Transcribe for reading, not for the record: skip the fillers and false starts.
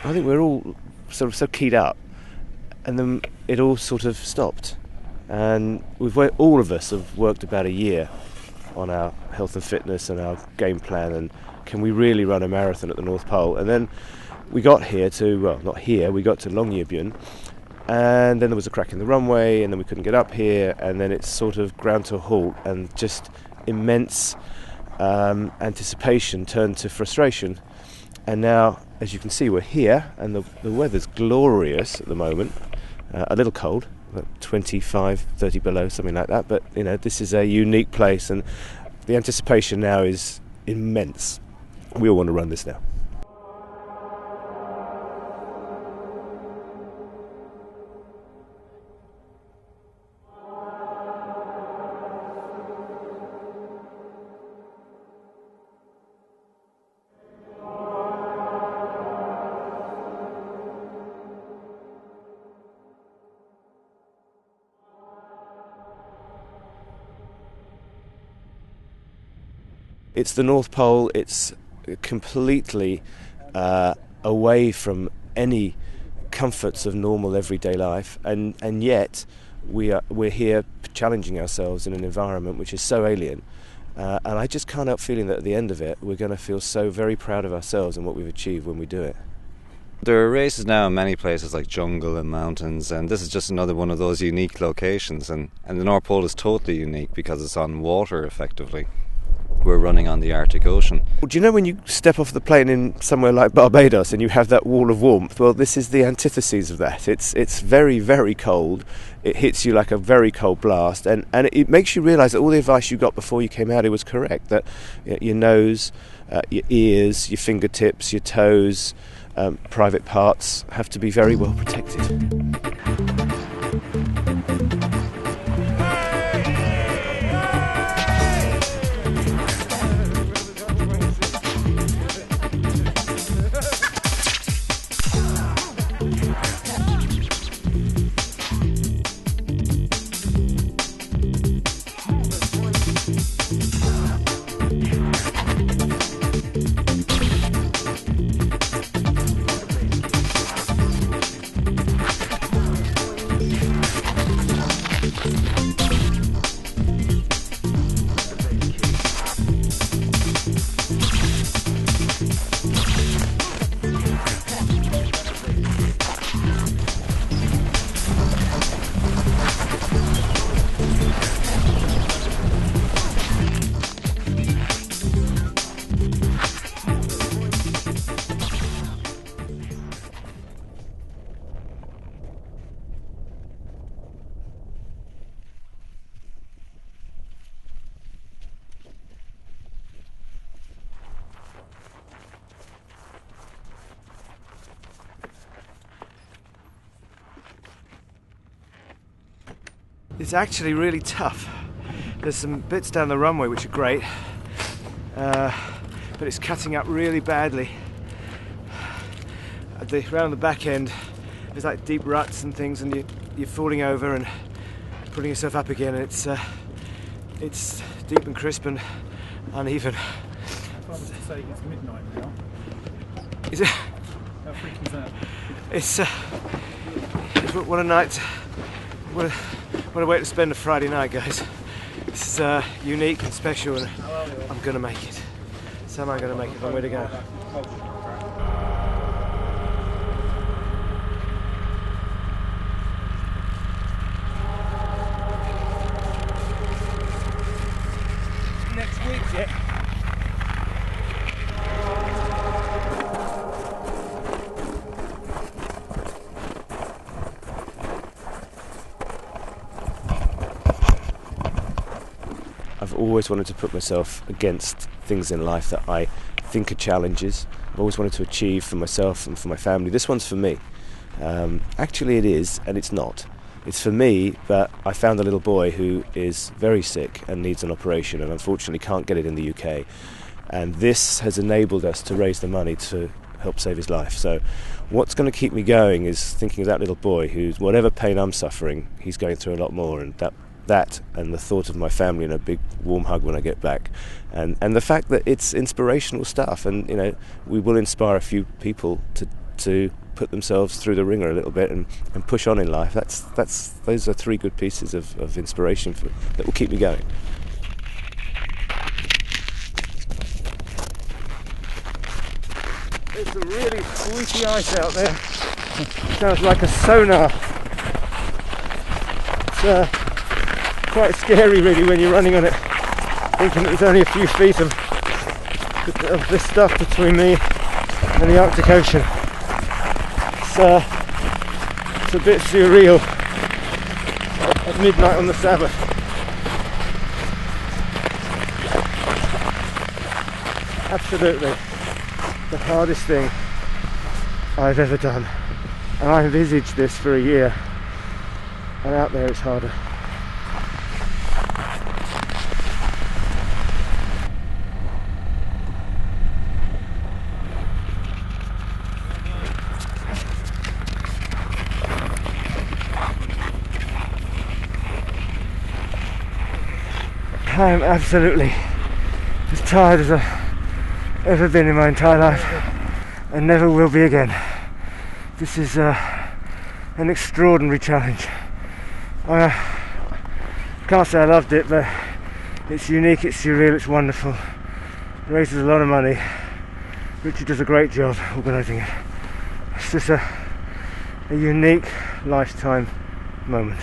I think we're all sort of so keyed up, and then it all sort of stopped. And all of us have worked about a year on our health and fitness and our game plan, and can we really run a marathon at the North Pole? And then we got here to, well, not here, we got to Longyearbyen, and then there was a crack in the runway, and then we couldn't get up here, and then it's sort of ground to a halt, and just immense anticipation turned to frustration. And now, as you can see, we're here, and the weather's glorious at the moment. A little cold, about 25, 30 below, something like that. But, you know, this is a unique place, and the anticipation now is immense. We all want to run this now. It's the North Pole. It's completely away from any comforts of normal everyday life, and yet we're here challenging ourselves in an environment which is so alien. And I just can't help feeling that at the end of it, we're going to feel so very proud of ourselves and what we've achieved when we do it. There are races now in many places like jungle and mountains, and this is just another one of those unique locations. And the North Pole is totally unique because it's on water, effectively. We're running on the Arctic Ocean. Well, do you know when you step off the plane in somewhere like Barbados and you have that wall of warmth? Well, this is the antithesis of that. It's very, very cold. It hits you like a very cold blast, and it makes you realise that all the advice you got before you came out, it was correct. That your nose, your ears, your fingertips, your toes, private parts have to be very well protected. It's actually really tough. There's some bits down the runway which are great, but it's cutting up really badly. Around the back end, there's like deep ruts and things, and you're falling over and pulling yourself up again. And it's deep and crisp and uneven. If I was to say it's midnight now. Is it? How freaky is that? It's what a night. What a way to spend a Friday night, guys. This is unique and special, and I'm going to make it. So am I going to make it. Long way to go. Next week, yeah. I've always wanted to put myself against things in life that I think are challenges. I've always wanted to achieve for myself and for my family. This one's for me. Actually it is, and it's not. It's for me, but I found a little boy who is very sick and needs an operation, and unfortunately can't get it in the UK. And this has enabled us to raise the money to help save his life. So what's going to keep me going is thinking of that little boy who's, whatever pain I'm suffering, he's going through a lot more, and that and the thought of my family and a big warm hug when I get back, and the fact that it's inspirational stuff, and you know, we will inspire a few people to to put themselves through the ringer a little bit and push on in life. Those are 3 good pieces of inspiration that will keep me going. There's some really squeaky ice out there. Sounds like a sonar. It's quite scary really when you're running on it, thinking that there's only a few feet of this stuff between me and the Arctic Ocean. It's a bit surreal at midnight on the Sabbath. Absolutely the hardest thing I've ever done, and I envisaged this for a year, and out there it's harder. I am absolutely as tired as I've ever been in my entire life, and never will be again. This is an extraordinary challenge. I can't say I loved it, but it's unique, it's surreal, it's wonderful. It raises a lot of money. Richard does a great job organising it. It's just a unique lifetime moment.